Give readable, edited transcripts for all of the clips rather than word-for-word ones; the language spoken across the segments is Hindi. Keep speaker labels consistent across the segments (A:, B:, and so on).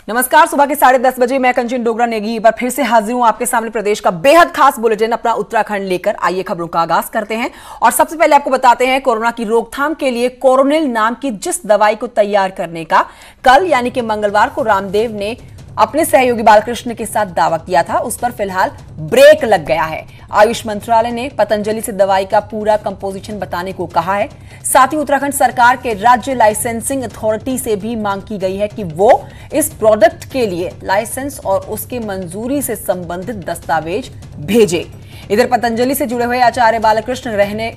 A: नमस्कार, सुबह के 10:30 बजे मैं कंचन डोगरा नेगी एक बार फिर से हाजिर हूं आपके सामने प्रदेश का बेहद खास बुलेटिन अपना उत्तराखंड लेकर। आइए खबरों का आगाज करते हैं और सबसे पहले आपको बताते हैं कोरोना की रोकथाम के लिए कोरोनिल नाम की जिस दवाई को तैयार करने का कल यानी कि मंगलवार को रामदेव ने अपने सहयोगी बालकृष्ण के साथ दावा किया था, उस पर फिलहाल ब्रेक लग गया है। आयुष मंत्रालय ने पतंजलि से दवाई का पूरा कंपोजिशन बताने को कहा है। साथ ही उत्तराखंड सरकार के राज्य लाइसेंसिंग अथॉरिटी से भी मांग की गई है कि वो इस प्रोडक्ट के लिए लाइसेंस और उसकी मंजूरी से संबंधित दस्तावेज भेजे। इधर पतंजलि से जुड़े हुए आचार्य बालकृष्ण रहने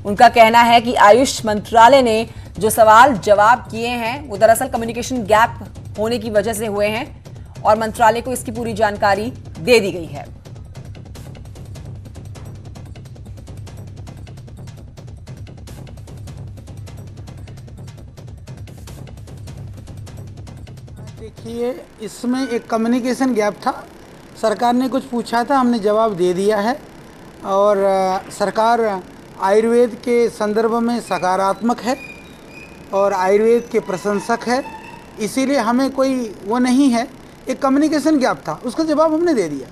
A: उनका कहना है कि आयुष मंत्रालय ने जो सवाल जवाब किए हैं वो दरअसल कम्युनिकेशन गैप होने की वजह से हुए हैं और मंत्रालय को इसकी पूरी जानकारी दे दी गई है।
B: देखिए, इसमें एक कम्युनिकेशन गैप था। सरकार ने कुछ पूछा था, हमने जवाब दे दिया है और सरकार आयुर्वेद के संदर्भ में सकारात्मक है और आयुर्वेद के प्रशंसक है, इसीलिए हमें कोई वो नहीं है। एक कम्युनिकेशन गैप था, उसका जवाब हमने दे दिया।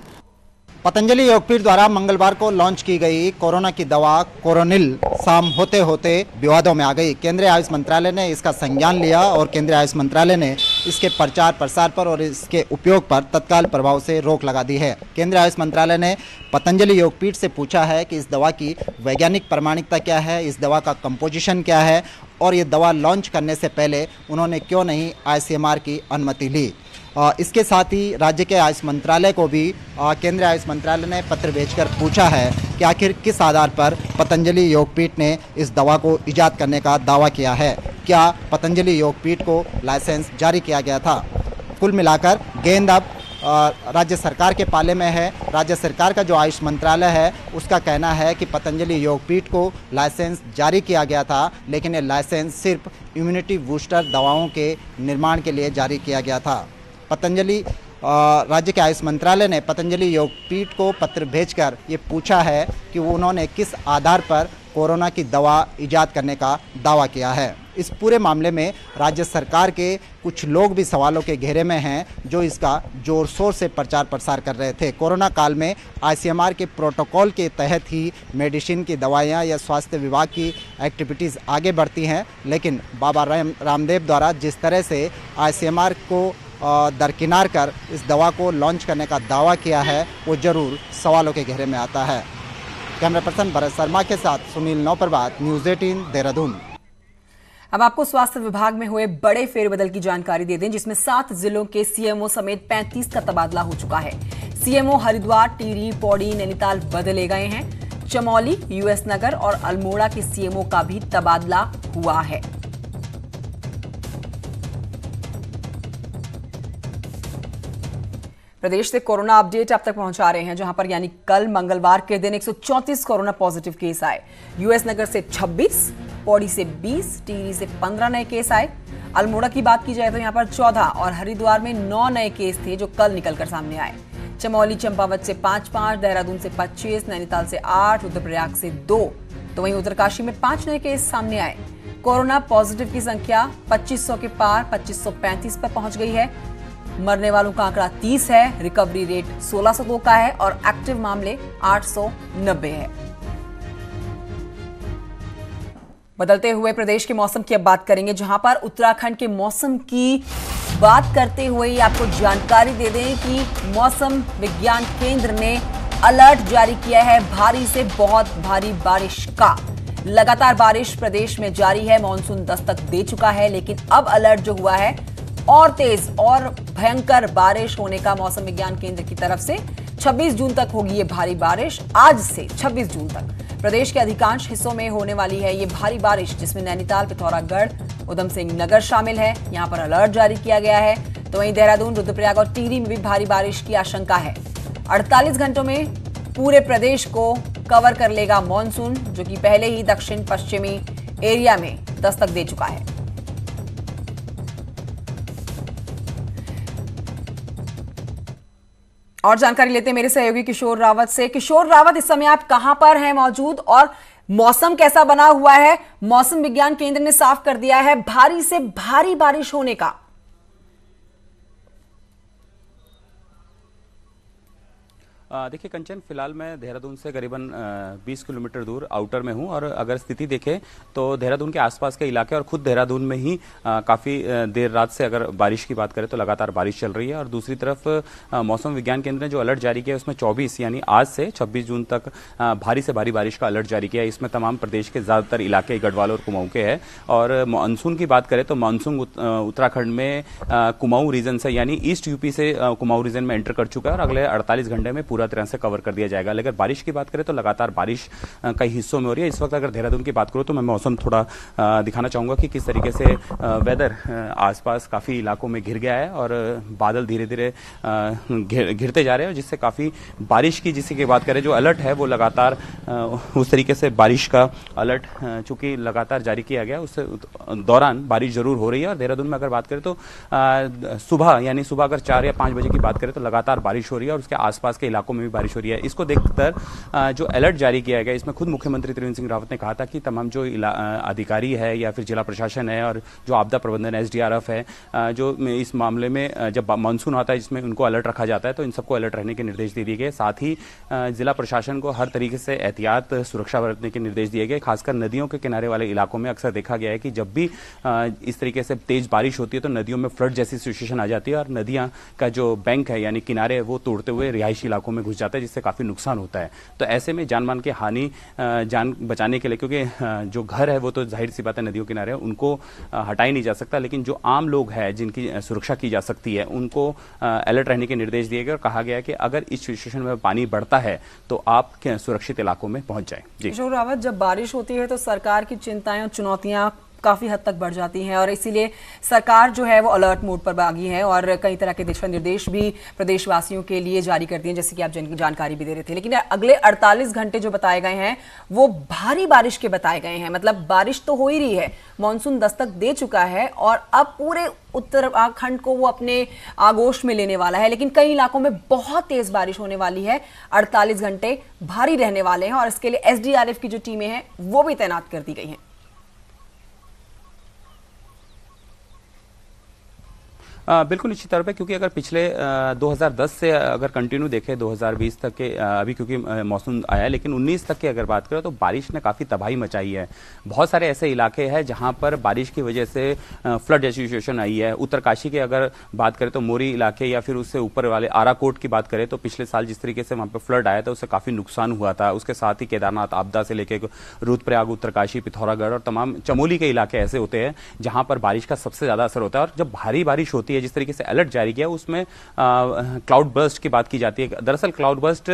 C: पतंजलि योगपीठ द्वारा मंगलवार को लॉन्च की गई कोरोना की दवा कोरोनिल शाम होते होते विवादों में आ गई। केंद्रीय आयुष मंत्रालय ने इसका संज्ञान लिया और केंद्रीय आयुष मंत्रालय ने इसके प्रचार प्रसार पर और इसके उपयोग पर तत्काल प्रभाव से रोक लगा दी है। केंद्रीय आयुष मंत्रालय ने पतंजलि योगपीठ से पूछा है कि इस दवा की वैज्ञानिक प्रामाणिकता क्या है, इस दवा का कंपोजिशन क्या है और ये दवा लॉन्च करने से पहले उन्होंने क्यों नहीं ICMR की अनुमति ली। इसके साथ ही राज्य के आयुष मंत्रालय को भी केंद्रीय आयुष मंत्रालय ने पत्र भेजकर पूछा है कि आखिर किस आधार पर पतंजलि योगपीठ ने इस दवा को इजाद करने का दावा किया है। क्या पतंजलि योगपीठ को लाइसेंस जारी किया गया था। कुल मिलाकर गेंद अब राज्य सरकार के पाले में है। राज्य सरकार का जो आयुष मंत्रालय है उसका कहना है कि पतंजलि योगपीठ को लाइसेंस जारी किया गया था, लेकिन ये लाइसेंस सिर्फ इम्यूनिटी बूस्टर दवाओं के निर्माण के लिए जारी किया गया था। पतंजलि राज्य के आयुष मंत्रालय ने पतंजलि योगपीठ को पत्र भेजकर ये पूछा है कि उन्होंने किस आधार पर कोरोना की दवा इजाद करने का दावा किया है। इस पूरे मामले में राज्य सरकार के कुछ लोग भी सवालों के घेरे में हैं, जो इसका जोर शोर से प्रचार प्रसार कर रहे थे। कोरोना काल में ICMR के प्रोटोकॉल के तहत ही मेडिसिन की दवाइयाँ या स्वास्थ्य विभाग की एक्टिविटीज़ आगे बढ़ती हैं, लेकिन बाबा रामदेव द्वारा जिस तरह से ICMR को दरकिनार कर इस दवा को लॉन्च करने का दावा किया है वो जरूर सवालों के घेरे में आता है। कैमरा पर्सन भरत शर्मा के साथ सुनील नौप्रभात, न्यूज़ 18 देहरादून।
A: अब आपको स्वास्थ्य विभाग में हुए बड़े फेरबदल की जानकारी दे दें, जिसमें 7 जिलों के CMO समेत 35 का तबादला हो चुका है। CMO हरिद्वार, टिहरी, पौड़ी, नैनीताल बदले गए हैं। चमोली, US नगर और अल्मोड़ा के CMO का भी तबादला हुआ है। प्रदेश से कोरोना अपडेट आप तक पहुंचा रहे हैं, जहां पर यानी कल मंगलवार के दिन 134 कोरोना पॉजिटिव केस आए। US नगर से 26, पौड़ी से 20, टिहरी से 15 नए केस आए। अल्मोड़ा की बात की जाए तो यहां पर 14 और हरिद्वार में 9 नए केस थे जो कल निकलकर सामने आए। चमोली चंपावत से 5-5, देहरादून से 25, नैनीताल से 8, रुद्रप्रयाग से 2, तो वहीं उत्तरकाशी में 5 नए केस सामने आए। कोरोना पॉजिटिव की संख्या 2500 के पार 2535 पर पहुंच गई है। मरने वालों का आंकड़ा 30 है। रिकवरी रेट 1602 का है और एक्टिव मामले 890 है। बदलते हुए प्रदेश के मौसम की अब बात करेंगे, जहां पर उत्तराखंड के मौसम की बात करते हुए आपको जानकारी दे दें कि मौसम विज्ञान केंद्र ने अलर्ट जारी किया है भारी से बहुत भारी बारिश का। लगातार बारिश प्रदेश में जारी है। मानसून दस्तक दे चुका है, लेकिन अब अलर्ट जो हुआ है और तेज और भयंकर बारिश होने का मौसम विज्ञान केंद्र की तरफ से 26 जून तक होगी ये भारी बारिश। आज से 26 जून तक प्रदेश के अधिकांश हिस्सों में होने वाली है ये भारी बारिश, जिसमें नैनीताल, पिथौरागढ़, उधम सिंह नगर शामिल है। यहां पर अलर्ट जारी किया गया है। तो वहीं देहरादून, रुद्रप्रयाग और टिहरी में भी भारी बारिश की आशंका है। 48 घंटों में पूरे प्रदेश को कवर कर लेगा मॉनसून, जो कि पहले ही दक्षिण पश्चिमी एरिया में दस्तक दे चुका है। और जानकारी लेते हैं मेरे सहयोगी किशोर रावत से। किशोर रावत, इस समय आप कहां पर हैं मौजूद और मौसम कैसा बना हुआ है? मौसम विज्ञान केंद्र ने साफ कर दिया है भारी से भारी बारिश होने का।
D: देखिए कंचन, फिलहाल मैं देहरादून से करीबन 20 किलोमीटर दूर आउटर में हूं और अगर स्थिति देखें तो देहरादून के आसपास के इलाके और खुद देहरादून में ही काफ़ी देर रात से अगर बारिश की बात करें तो लगातार बारिश चल रही है। और दूसरी तरफ मौसम विज्ञान केंद्र ने जो अलर्ट जारी किया है उसमें 24 यानी आज से 26 जून तक भारी से भारी बारिश का अलर्ट जारी किया है। इसमें तमाम प्रदेश के ज़्यादातर इलाके गढ़वाल और कुमाऊं के हैं। और मानसून की बात करें तो मानसून उत्तराखंड में कुमाऊं रीजन से यानी ईस्ट यूपी से कुमाऊं रीजन में एंटर कर चुका है और अगले 48 घंटे में पूरा तरह से कवर कर दिया जाएगा। लेकिन बारिश की बात करें तो लगातार बारिश कई हिस्सों में हो रही है। इस वक्त अगर देहरादून की बात करूं तो मैं मौसम थोड़ा दिखाना चाहूंगा कि किस तरीके से वेदर आसपास काफी इलाकों में घिर गया है और बादल धीरे धीरे घिरते जा रहे हैं, जिससे काफी बारिश की जिसकी बात करें जो अलर्ट है वो लगातार उस तरीके से बारिश का अलर्ट चूंकि लगातार जारी किया गया उस दौरान बारिश जरूर हो रही है। और देहरादून में अगर बात करें तो सुबह यानी सुबह अगर 4 या 5 बजे की बात करें तो लगातार बारिश हो रही है और उसके आसपास के इलाकों में भी बारिश हो रही है। इसको देखकर जो अलर्ट जारी किया गया इसमें खुद मुख्यमंत्री त्रिवेंद्र सिंह रावत ने कहा था कि तमाम जो अधिकारी है या फिर जिला प्रशासन है और जो आपदा प्रबंधन SDRF है जो इस मामले में जब मानसून आता है जिसमें उनको अलर्ट रखा जाता है तो इन सबको अलर्ट रहने के निर्देश दे दिए गए। साथ ही जिला प्रशासन को हर तरीके से एहतियात सुरक्षा बरतने के निर्देश दिए गए। खासकर नदियों के किनारे वाले इलाकों में अक्सर देखा गया है कि जब भी इस तरीके से तेज बारिश होती है तो नदियों में फ्लड जैसी सिचुएशन आ जाती है और नदियां का जो बैंक है यानी किनारे वो तोड़ते हुए रिहायशी इलाकों में घुस जाता है, जिससे काफी नुकसान होता है। तो ऐसे में जान मान के हानि जान बचाने के लिए, क्योंकि जो घर है वो तो जाहिर सी बात है नदियों किनारे उनको हटाई नहीं जा सकता, लेकिन जो आम लोग हैं जिनकी सुरक्षा की जा सकती है उनको अलर्ट रहने के निर्देश दिए गए और कहा गया कि अगर इस सिचुएशन में पानी बढ़ता है तो आप सुरक्षित इलाकों में पहुंच जाएं। जी
A: किशोर रावत, जब बारिश होती है तो सरकार की चिंताएं और चुनौतियां काफी हद तक बढ़ जाती हैं और इसीलिए सरकार जो है वो अलर्ट मोड पर भागी है और कई तरह के दिशा निर्देश भी प्रदेशवासियों के लिए जारी करती हैं, जैसे कि आप जानकारी भी दे रहे थे। लेकिन अगले 48 घंटे जो बताए गए हैं वो भारी बारिश के बताए गए हैं। मतलब बारिश तो हो ही रही है, मानसून दस्तक दे चुका है और अब पूरे उत्तराखंड को वो अपने आगोश में लेने वाला है, लेकिन कई इलाकों में बहुत तेज बारिश होने वाली है। 48 घंटे भारी रहने वाले हैं और इसके लिए SDRF की जो टीमें हैं वो भी तैनात कर दी गई हैं।
D: बिल्कुल निश्चित तौर पे, क्योंकि अगर पिछले 2010 से अगर कंटिन्यू देखें 2020 तक के अभी क्योंकि मौसम आया है, लेकिन 19 तक की अगर बात करें तो बारिश ने काफ़ी तबाही मचाई है। बहुत सारे ऐसे इलाके हैं जहां पर बारिश की वजह से फ्लड जैसी सिचुएशन आई है। उत्तरकाशी की अगर बात करें तो मोरी इलाके या फिर उससे ऊपर वाले आराकोट की बात करें तो पिछले साल जिस तरीके से वहाँ पर फ्लड आया था उससे काफ़ी नुकसान हुआ था। उसके साथ ही केदारनाथ आपदा से लेकर रुद्रप्रयाग, उत्तरकाशी, पिथौरागढ़ और तमाम चमोली के इलाके ऐसे होते हैं जहां पर बारिश का सबसे ज़्यादा असर होता है। और जब भारी बारिश होती है, जिस तरीके से अलर्ट जारी किया उसमें क्लाउड बर्स्ट की बात की जाती है। दरअसल क्लाउड बर्स्ट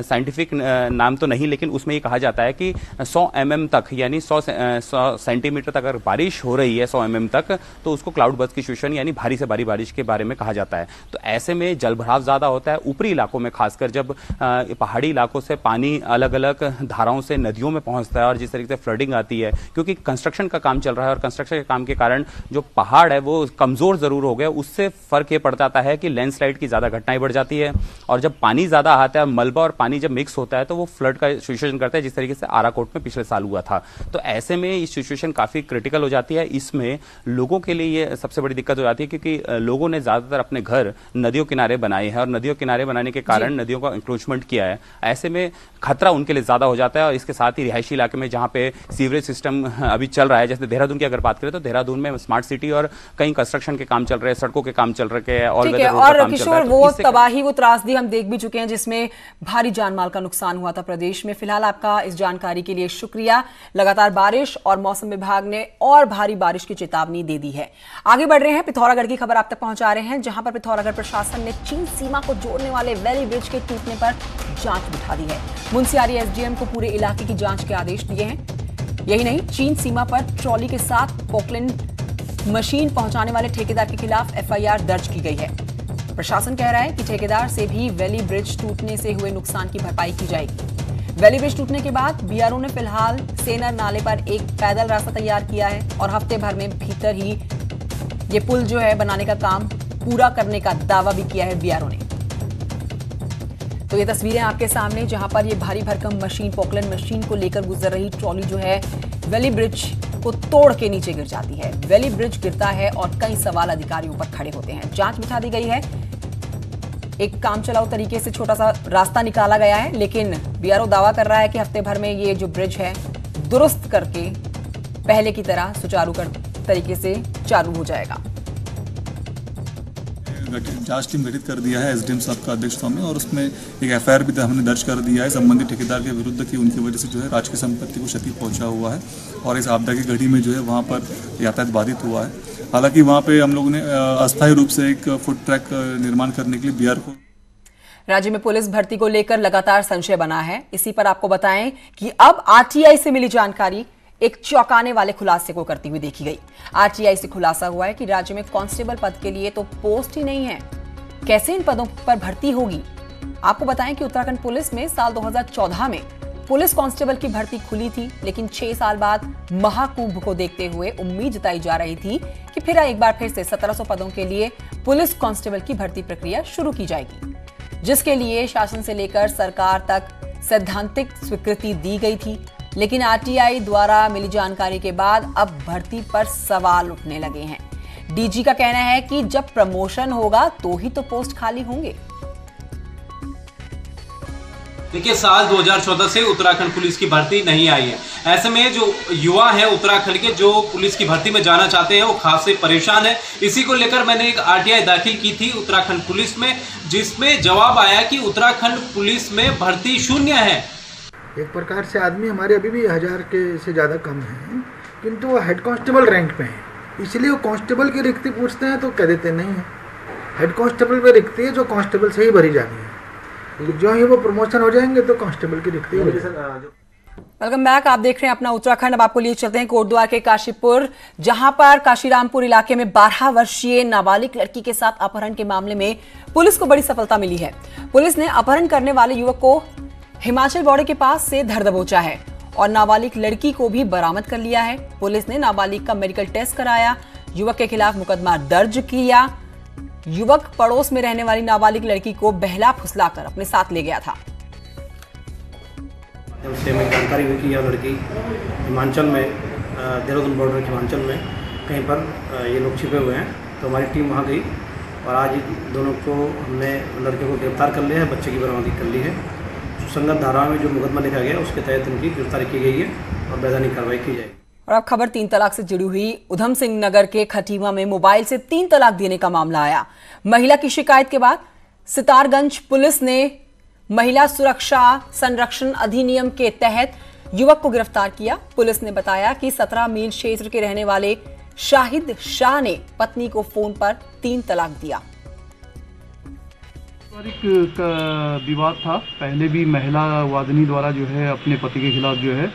D: साइंटिफिक नाम तो नहीं, लेकिन उसमें ये कहा जाता है कि 100 mm तक यानी 100 सेंटीमीटर तक अगर बारिश हो रही है 100 mm तक तो उसको क्लाउड बर्स्ट की सिचुएशन यानी भारी से भारी बारिश के बारे में कहा जाता है। तो ऐसे में जलभराव ज्यादा होता है ऊपरी इलाकों में, खासकर जब पहाड़ी इलाकों से पानी अलग अलग धाराओं से नदियों में पहुंचता है और जिस तरीके से फ्लडिंग आती है, क्योंकि कंस्ट्रक्शन का काम चल रहा है और कंस्ट्रक्शन के काम के कारण जो पहाड़ है वो कमजोर जरूर हो गया, उससे फर्क ये पड़ जाता है कि लैंडस्लाइड की ज्यादा घटनाएं बढ़ जाती है। और जब पानी ज्यादा आता है, मलबा और पानी जब मिक्स होता है तो वो फ्लड का सिचुएशन करता है, जिस तरीके से आराकोट में पिछले साल हुआ था। तो ऐसे में ये सिचुएशन काफी क्रिटिकल हो जाती है। इसमें लोगों के लिए ये सबसे बड़ी दिक्कत हो जाती है क्योंकि लोगों ने ज्यादातर अपने घर नदियों किनारे बनाए हैं और नदियों किनारे बनाने के कारण नदियों का इंक्रोचमेंट किया है। ऐसे में खतरा उनके लिए ज्यादा हो जाता है। और इसके साथ ही रिहायशी इलाके में जहां पे सीवरेज सिस्टम अभी चल रहा है, जैसे देहरादून की अगर बात करें तो देहरादून में स्मार्ट सिटी और कई कंस्ट्रक्शन के काम चल रहे हैं, सड़कों के काम चल रहे हैं और
A: किशोर वो तबाही वो त्रासदी हम देख भी चुके हैं जिसमें भारी जानमाल का नुकसान हुआ था प्रदेश में। फिलहाल आपका इस जानकारी के लिए शुक्रिया। लगातार बारिश और मौसम विभाग ने और भारी बारिश की चेतावनी दे दी है। आगे बढ़ रहे हैं, पिथौरागढ़ की खबर आप तक पहुंचा रहे हैं, जहां पर पिथौरागढ़ प्रशासन ने चीन सीमा को जोड़ने वाले वैली ब्रिज के टूटने पर जांच बिठा दी है। मुंशियारी SDM को पूरे इलाके की जांच के आदेश दिए हैं। यही नहीं, चीन सीमा पर ट्रॉली के साथ पोकलैंड मशीन पहुंचाने वाले ठेकेदार के खिलाफ FIR दर्ज की गई है। प्रशासन कह रहा है कि ठेकेदार से भी वैली ब्रिज टूटने से हुए नुकसान की भरपाई की जाएगी। वैली ब्रिज टूटने के बाद BRO ने फिलहाल सेनर नाले पर एक पैदल रास्ता तैयार किया है और हफ्ते भर में भीतर ही ये पुल जो है बनाने का काम पूरा करने का दावा भी किया है BRO ने। तो ये तस्वीरें आपके सामने, जहां पर ये भारी भरकम मशीन, पोकलैंड मशीन को लेकर गुजर रही ट्रॉली जो है वैली ब्रिज को तोड़ के नीचे गिर जाती है। वैली ब्रिज गिरता है और कई सवाल अधिकारियों पर खड़े होते हैं। जांच बिठा दी गई है। एक काम चलाओ तरीके से छोटा सा रास्ता निकाला गया है, लेकिन बीआरओ दावा कर रहा है कि हफ्ते भर में ये जो ब्रिज है दुरुस्त करके पहले की तरह सुचारू तरीके से चालू हो जाएगा।
E: जांच टीम गठित कर दिया है एसडीएम साहब का अध्यक्षता में, और उसमें एक एफआईआर भी हमने दर्ज कर दिया है संबंधित ठेकेदार के विरुद्ध कि उनकी वजह से जो है राजकीय संपत्ति को क्षति पहुंचा हुआ है और इस आपदा की घड़ी में जो है वहां पर यातायात बाधित हुआ है। हालांकि वहां पे हम लोगों ने अस्थायी रूप से एक फुट ट्रैक निर्माण करने के लिए बीआर को।
A: राज्य में पुलिस भर्ती को लेकर लगातार संशय बना है। इसी पर आपको बताएं कि अब आरटीआई से मिली जानकारी एक चौंकाने वाले खुलासे को करती हुई देखी गई। आरटीआई से खुलासा हुआ है कि राज्य में कांस्टेबल पद के लिए तो पोस्ट ही नहीं है, कैसे इन पदों पर भर्ती होगी। आपको बताएं कि उत्तराखंड पुलिस में साल 2014 में पुलिस कांस्टेबल की भर्ती खुली थी, लेकिन 6 साल बाद महाकुंभ को देखते हुए उम्मीद जताई जा रही थी कि फिर एक बार फिर से 1700 पदों के लिए पुलिस कांस्टेबल की भर्ती प्रक्रिया शुरू की जाएगी, जिसके लिए शासन से लेकर सरकार तक सैद्धांतिक स्वीकृति दी गई थी। लेकिन आरटीआई द्वारा मिली जानकारी के बाद अब भर्ती पर सवाल उठने लगे हैं। डीजी का कहना है कि जब प्रमोशन होगा तो ही तो पोस्ट खाली होंगे।
F: देखिए, साल 2014 से उत्तराखंड पुलिस की भर्ती नहीं आई है। ऐसे में जो युवा है उत्तराखंड के, जो पुलिस की भर्ती में जाना चाहते हैं, वो खासे परेशान है। इसी को लेकर मैंने एक आरटीआई दाखिल की थी उत्तराखंड पुलिस में, जिसमें जवाब आया कि उत्तराखंड पुलिस में भर्ती शून्य है।
B: एक प्रकार से आदमी हमारे अभी भी 1000 के से ज़्यादा कम हैं, किंतु वो हेड कांस्टेबल रैंक पे हैं, इसलिए वो कांस्टेबल की रिक्ति पूछते हैं तो कह देते नहीं है। हेड कांस्टेबल पे रिक्ति है जो कांस्टेबल से ही भरी जानी है, जो ही वो प्रमोशन हो जाएंगे तो कांस्टेबल की रिक्ति हो जाएगी।
A: Welcome back. आप देख रहे हैं अपना उत्तराखंड। अब आपको लिए चलते हैं कोटद्वार के काशीपुर, जहां पर काशीरामपुर इलाके में 12 वर्षीय नाबालिग लड़की के साथ अपहरण के मामले में पुलिस को बड़ी सफलता मिली है। पुलिस ने अपहरण करने वाले युवक को हिमाचल बॉर्डर के पास से धर दबोचा है और नाबालिग लड़की को भी बरामद कर लिया है। पुलिस ने नाबालिग का मेडिकल टेस्ट कराया, युवक के खिलाफ मुकदमा दर्ज किया। युवक पड़ोस में रहने वाली नाबालिग लड़की को बहला फुसलाकर अपने साथ ले गया था।
G: उससे हमें जानकारी हुई कि यह लड़की हिमाचल में, देहरादून बॉर्डर हिमाचल में कहीं पर ये लोग छिपे हुए हैं, तो हमारी टीम वहाँ गई और आज दोनों को हमने, लड़के को गिरफ्तार कर लिया है, बच्चे की बरामदी कर ली है। सुसंगत धारा में जो मुकदमा लिखा गया उसके तहत उनकी गिरफ्तारी की गई है और वैधानिक कार्रवाई की जाएगी।
A: और अब खबर 3 तलाक से जुड़ी हुई। उधम सिंह नगर के खटीमा में मोबाइल से 3 तलाक देने का मामला आया। महिला की शिकायत के बाद सितारगंज पुलिस ने महिला सुरक्षा संरक्षण अधिनियम के तहत युवक को गिरफ्तार किया। पुलिस ने बताया कि 17 मील क्षेत्र के रहने वाले शाहिद शाह ने पत्नी को फोन पर 3 तलाक दिया।
H: का विवाद था, पहले भी महिला वादिनी द्वारा जो है अपने पति के खिलाफ जो है,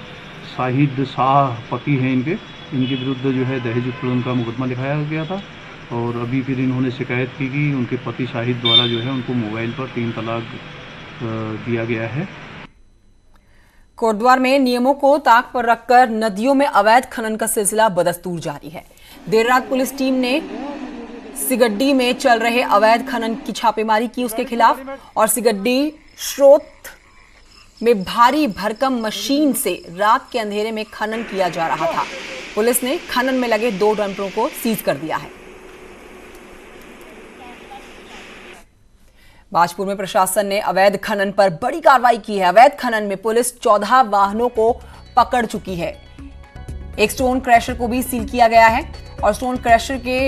H: शाहिद शाह पति हैं इनके विरुद्ध जो है दहेज उत्पीड़न का मुकदमा लिखाया गया था और अभी फिर इन्होंने शिकायत की कि उनके पति शाहिद द्वारा जो है उनको मोबाइल पर 3 तलाक दिया गया है।
A: कोटद्वार में नियमों को ताक पर रखकर नदियों में अवैध खनन का सिलसिला बदस्तूर जारी है। देर रात पुलिस टीम ने सिगड्डी में चल रहे अवैध खनन की छापेमारी की उसके खिलाफ, और सिगड्डी स्रोत में भारी भरकम मशीन से रात के अंधेरे में खनन किया जा रहा था। पुलिस ने खनन में लगे 2 डंपरों को सीज कर दिया है। बाजपुर में प्रशासन ने अवैध खनन पर बड़ी कार्रवाई की है। अवैध खनन में पुलिस 14 वाहनों को पकड़ चुकी है। एक स्टोन क्रैशर को भी सील किया गया है और स्टोन क्रैशर के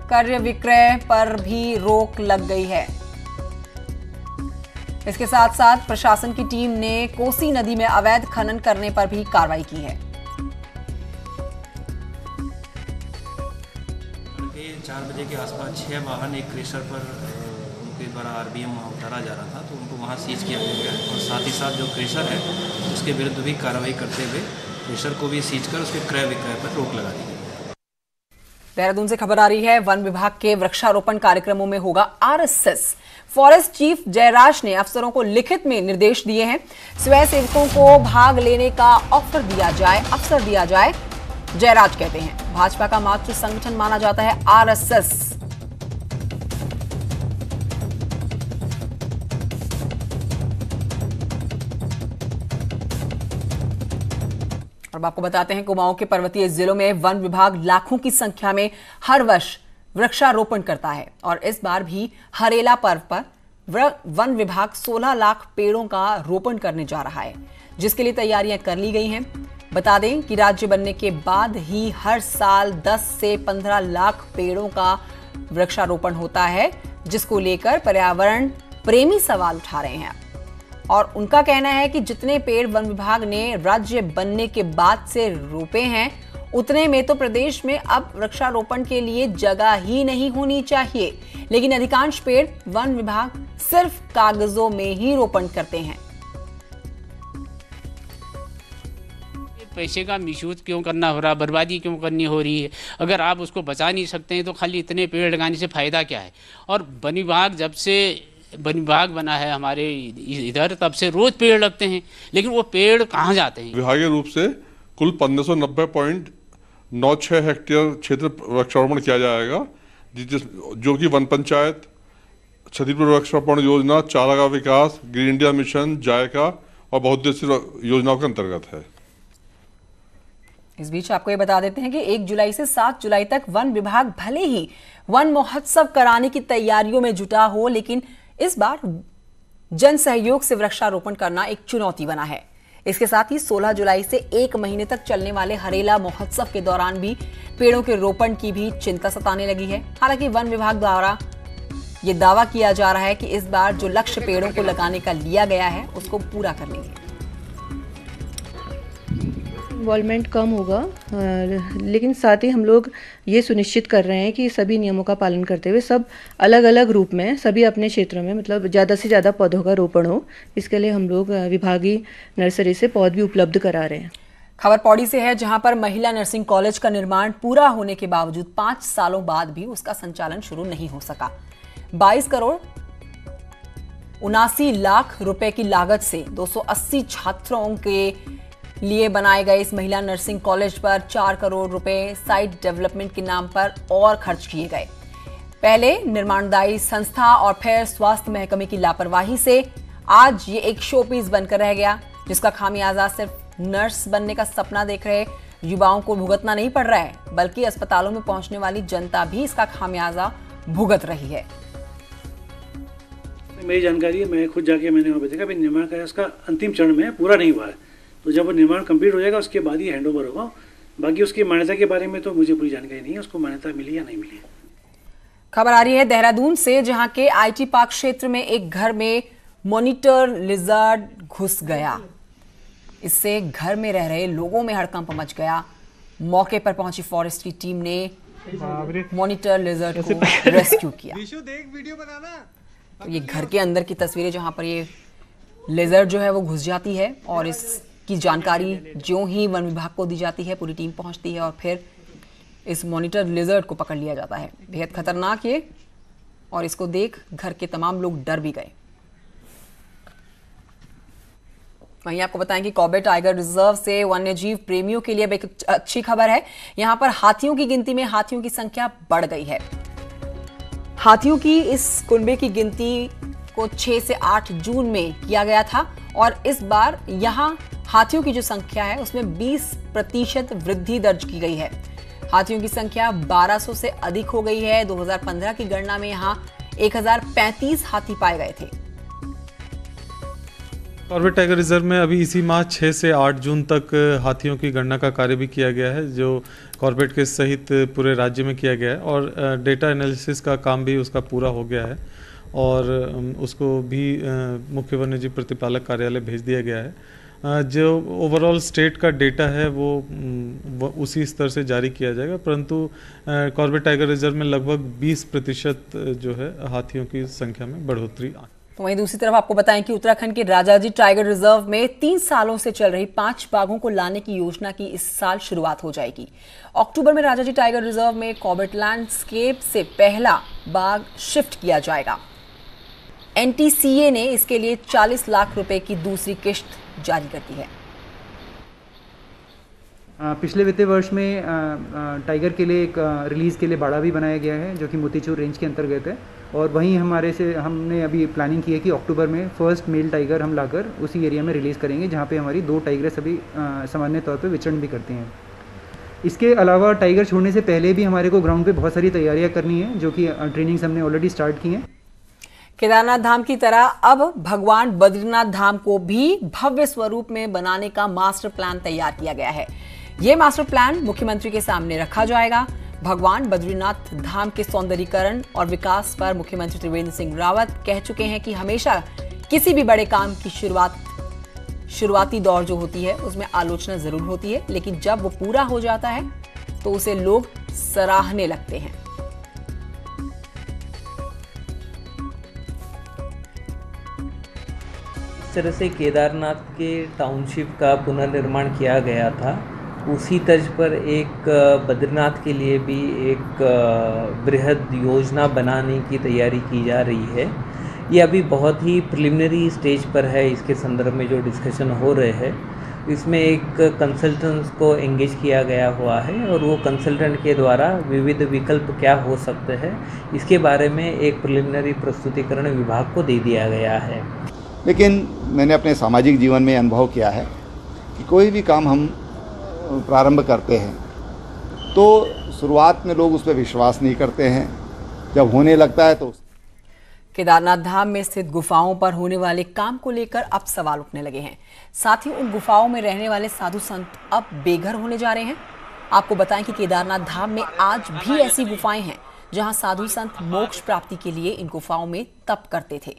A: क्रय विक्रय पर भी रोक लग गई है। इसके साथ साथ प्रशासन की टीम ने कोसी नदी में अवैध खनन करने पर भी कार्रवाई की है।
I: 4 बजे के आसपास 6 वाहन एक क्रेशर पर उनके द्वारा आरबीएम वहाँ उतारा जा रहा था, तो उनको वहाँ सीज किया गया और साथ ही साथ जो क्रेशर है उसके विरुद्ध भी कार्रवाई करते हुए क्रेशर को भी सीज कर उसके क्रय विक्रय पर रोक लगा दी गई।
A: देहरादून से खबर आ रही है, वन विभाग के वृक्षारोपण कार्यक्रमों में होगा आरएसएस। फॉरेस्ट चीफ जयराज ने अफसरों को लिखित में निर्देश दिए हैं, स्वयं सेवकों को भाग लेने का अवसर दिया जाए। जयराज कहते हैं भाजपा का मातृ संगठन माना जाता है आरएसएस। और आपको बताते हैं कुमाऊं के पर्वतीय जिलों में वन विभाग लाखों की संख्या में हर वर्ष वृक्षारोपण करता है और इस बार भी हरेला पर्व पर वन विभाग 16 लाख पेड़ों का रोपण करने जा रहा है, जिसके लिए तैयारियां कर ली गई हैं। बता दें कि राज्य बनने के बाद ही हर साल 10 से 15 लाख पेड़ों का वृक्षारोपण होता है, जिसको लेकर पर्यावरण प्रेमी सवाल उठा रहे हैं और उनका कहना है कि जितने पेड़ वन विभाग ने राज्य बनने के बाद से रोपे हैं, उतने में तो प्रदेश में अब वृक्षारोपण के लिए जगह ही नहीं होनी चाहिए, लेकिन अधिकांश पेड़ वन विभाग सिर्फ कागजों में ही रोपण करते हैं।
J: पैसे का मिसयूज क्यों करना हो रहा, बर्बादी क्यों करनी हो रही है? अगर आप उसको बचा नहीं सकते हैं तो खाली इतने पेड़ लगाने से फायदा क्या है? और वन विभाग जब से वन विभाग बना है हमारे इधर, तब से रोज पेड़ लगते हैं, लेकिन वो पेड़ कहाँ जाते हैं?
K: विभागीय रूप से कुल 1590.96 हेक्टेयर क्षेत्र वृक्षारोपण किया जाएगा, जो कि वन पंचायत, क्षतिपूर्ति वृक्षारोपण योजना, चारा का विकास, ग्रीन इंडिया मिशन, जायका और बहुउद्देशीय योजनाओं के अंतर्गत है।
A: इस बीच आपको ये बता देते हैं कि 1 जुलाई से 7 जुलाई तक वन विभाग भले ही वन महोत्सव कराने की तैयारियों में जुटा हो, लेकिन इस बार जन सहयोग से वृक्षारोपण करना एक चुनौती बना है। इसके साथ ही 16 जुलाई से 1 महीने तक चलने वाले हरेला महोत्सव के दौरान भी पेड़ों के रोपण की भी चिंता सताने लगी है। हालांकि वन विभाग द्वारा ये दावा किया जा रहा है कि इस बार जो लक्ष्य पेड़ों को लगाने का लिया गया है उसको पूरा कर लेंगे।
L: इन्वॉल्वमेंट कम होगा, लेकिन साथ ही हम लोग ये सुनिश्चित कर रहे हैं कि सभी नियमों का पालन करते हुए सब अलग अलग रूप में सभी अपने क्षेत्रों में मतलब ज़्यादा से ज़्यादा पौधों का रोपण हो। इसके लिए हम लोग विभागीय नर्सरी से पौध भी उपलब्ध करा रहे हैं।
A: खबर पौड़ी से है, जहां पर महिला नर्सिंग कॉलेज का निर्माण पूरा होने के बावजूद 5 सालों बाद भी उसका संचालन शुरू नहीं हो सका। 22 करोड़ 79 लाख रुपए की लागत से 280 छात्रों के लिए बनाए गए इस महिला नर्सिंग कॉलेज पर 4 करोड़ रुपए साइट डेवलपमेंट के नाम पर और खर्च किए गए। पहले निर्माणदायी संस्था और फिर स्वास्थ्य महकमे की लापरवाही से आज ये एक शो पीस बनकर रह गया, जिसका खामियाजा सिर्फ नर्स बनने का सपना देख रहे युवाओं को भुगतना नहीं पड़ रहा है, बल्कि अस्पतालों में पहुंचने वाली जनता भी इसका खामियाजा भुगत रही है।
G: मेरी जानकारी है, मैं खुद जाके मैंने वहाँ पे देखा, निर्माण का इसका अंतिम चरण में पूरा नहीं हुआ है, तो जब वो निर्माण कंप्लीट हो जाएगा उसके बाद ही हैंडओवर होगा। बाकी उसकी मान्यता के बारे में तो मुझे पूरी जानकारी नहीं है, उसको मान्यता मिली या नहीं मिली।
A: खबर आ रही है देहरादून से, जहां के IT पार्क क्षेत्र में एक घर में मॉनिटर लिजर्ड घुस गया। इससे घर में रह रहे लोगों में हड़कंप मच गया। मौके पर पहुंची फॉरेस्ट की टीम ने मॉनिटर लिजर्ड को रेस्क्यू किया। तो ये घर के अंदर की तस्वीरें, जहां पर ये लेजर जो है वो घुस जाती है और इसकी जानकारी ज्यों ही वन विभाग को दी जाती है, पूरी टीम पहुंचती है और फिर इस मॉनिटर लिजर्ड को पकड़ लिया जाता है। बेहद खतरनाक ये, और इसको देख घर के तमाम लोग डर भी गए। वहीं आपको बताएं कि कॉर्बेट टाइगर रिजर्व से वन्यजीव प्रेमियों के लिए एक अच्छी खबर है। यहां पर हाथियों की गिनती में हाथियों की संख्या बढ़ गई है। हाथियों की इस कुनबे की गिनती को 6 से 8 जून में किया गया था और इस बार यहां हाथियों की जो संख्या है उसमें 20% वृद्धि दर्ज की गई है। हाथियों की संख्या 1200 से अधिक हो गई है। 2015 की गणना में यहां 1035 हाथी पाए गए थे।
M: कॉर्बेट टाइगर रिजर्व में अभी इसी माह 6 से 8 जून तक हाथियों की गणना का कार्य भी किया गया है, जो कॉर्बेट के सहित पूरे राज्य में किया गया है और डेटा एनालिसिस का काम भी उसका पूरा हो गया है और उसको भी मुख्य वन्यजीव प्रतिपालक कार्यालय भेज दिया गया है। जो ओवरऑल स्टेट का डेटा है वो उसी स्तर से जारी किया जाएगा, परंतु कॉर्बेट टाइगर रिजर्व में लगभग 20% जो है हाथियों की संख्या में बढ़ोतरी।
A: तो वहीं दूसरी तरफ आपको बताएं कि उत्तराखंड के राजाजी टाइगर रिजर्व में 3 सालों से चल रही 5 बाघों को लाने की योजना की इस साल शुरुआत हो जाएगी। अक्टूबर में राजाजी टाइगर रिजर्व में कॉर्बेट लैंडस्केप से पहला बाघ शिफ्ट किया जाएगा। NTCA ने इसके लिए 40 लाख रुपए की दूसरी किश्त जारी कर दी है।
N: पिछले वित्तीय वर्ष में टाइगर के लिए एक रिलीज़ के लिए बाड़ा भी बनाया गया है, जो कि मोतीचूर रेंज के अंतर्गत है और वहीं हमने अभी प्लानिंग की है कि अक्टूबर में फर्स्ट मेल टाइगर हम लाकर उसी एरिया में रिलीज़ करेंगे, जहां पे हमारी 2 टाइगर्स अभी सामान्य तौर पे विचरण भी करती हैं। इसके अलावा टाइगर छोड़ने से पहले भी हमारे को ग्राउंड पे बहुत सारी तैयारियां करनी है, जो कि ट्रेनिंग्स हमने ऑलरेडी स्टार्ट की हैं।
A: केदारनाथ धाम की तरह अब भगवान बद्रीनाथ धाम को भी भव्य स्वरूप में बनाने का मास्टर प्लान तैयार किया गया है। ये मास्टर प्लान मुख्यमंत्री के सामने रखा जाएगा। भगवान बद्रीनाथ धाम के सौंदर्यीकरण और विकास पर मुख्यमंत्री त्रिवेंद्र सिंह रावत कह चुके हैं कि हमेशा किसी भी बड़े काम की शुरुआती दौर जो होती है उसमें आलोचना जरूर होती है, लेकिन जब वो पूरा हो जाता है तो उसे लोग सराहने लगते हैं।
O: इस तरह से केदारनाथ के टाउनशिप का पुनर्निर्माण किया गया था, उसी तर्ज पर एक बद्रीनाथ के लिए भी एक बृहद योजना बनाने की तैयारी की जा रही है। ये अभी बहुत ही प्रिलिमिनरी स्टेज पर है। इसके संदर्भ में जो डिस्कशन हो रहे हैं इसमें एक कंसल्टेंट्स को एंगेज किया गया हुआ है और वो कंसल्टेंट के द्वारा विविध विकल्प क्या हो सकते हैं इसके बारे में एक प्रिलिमिनरी प्रस्तुतिकरण विभाग को दे दिया गया है।
P: लेकिन मैंने अपने सामाजिक जीवन में अनुभव किया है कि कोई भी काम हम प्रारंभ करते हैं तो शुरुआत में लोग उस पर विश्वास नहीं करते हैं, जब होने लगता है तो।
A: केदारनाथ धाम में स्थित गुफाओं पर होने वाले काम को लेकर अब सवाल उठने लगे हैं। साथ ही उन गुफाओं में रहने वाले साधु संत अब बेघर होने जा रहे हैं। आपको बताएं कि केदारनाथ धाम में आज भी ऐसी गुफाएं हैं जहां साधु संत मोक्ष प्राप्ति के लिए इन गुफाओं में तप करते थे,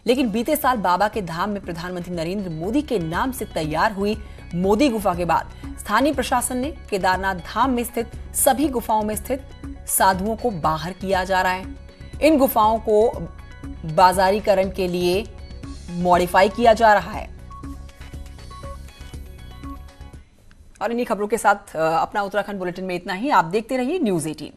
A: लेकिन बीते साल बाबा के धाम में प्रधानमंत्री नरेंद्र मोदी के नाम से तैयार हुई मोदी गुफा के बाद स्थानीय प्रशासन ने केदारनाथ धाम में स्थित सभी गुफाओं में स्थित साधुओं को बाहर किया जा रहा है। इन गुफाओं को बाजारीकरण के लिए मॉडिफाई किया जा रहा है। और इन्हीं खबरों के साथ अपना उत्तराखंड बुलेटिन में इतना ही। आप देखते रहिए न्यूज़ 18।